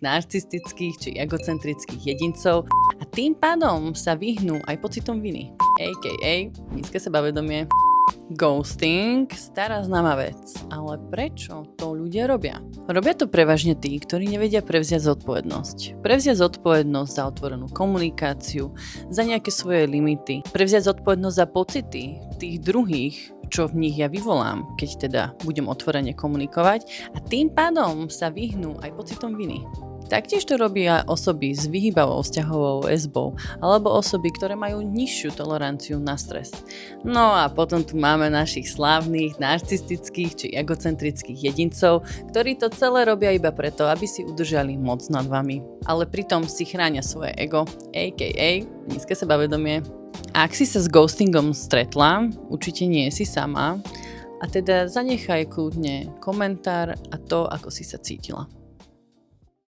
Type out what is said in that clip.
narcistických či egocentrických jedincov a tým pádom sa vyhnú aj pocitom viny. A.k.a. nízke sebavedomie. Ghosting, stará známa vec, ale prečo to ľudia robia? Robia to prevažne tí, ktorí nevedia prevziať zodpovednosť. Prevziať zodpovednosť za otvorenú komunikáciu, za nejaké svoje limity, prevziať zodpovednosť za pocity tých druhých, čo v nich ja vyvolám, keď teda budem otvorene komunikovať a tým pádom sa vyhnú aj pocitom viny. Taktiež to robia osoby s vyhýbavou vzťahovou väzbou alebo osoby, ktoré majú nižšiu toleranciu na stres. No a potom tu máme našich slávnych, narcistických či egocentrických jedincov, ktorí to celé robia iba preto, aby si udržali moc nad vami. Ale pritom si chránia svoje ego, a.k.a. nízke sebavedomie. Ak si sa s ghostingom stretla, určite nie si sama a teda zanechaj kľudne komentár a to, ako si sa cítila.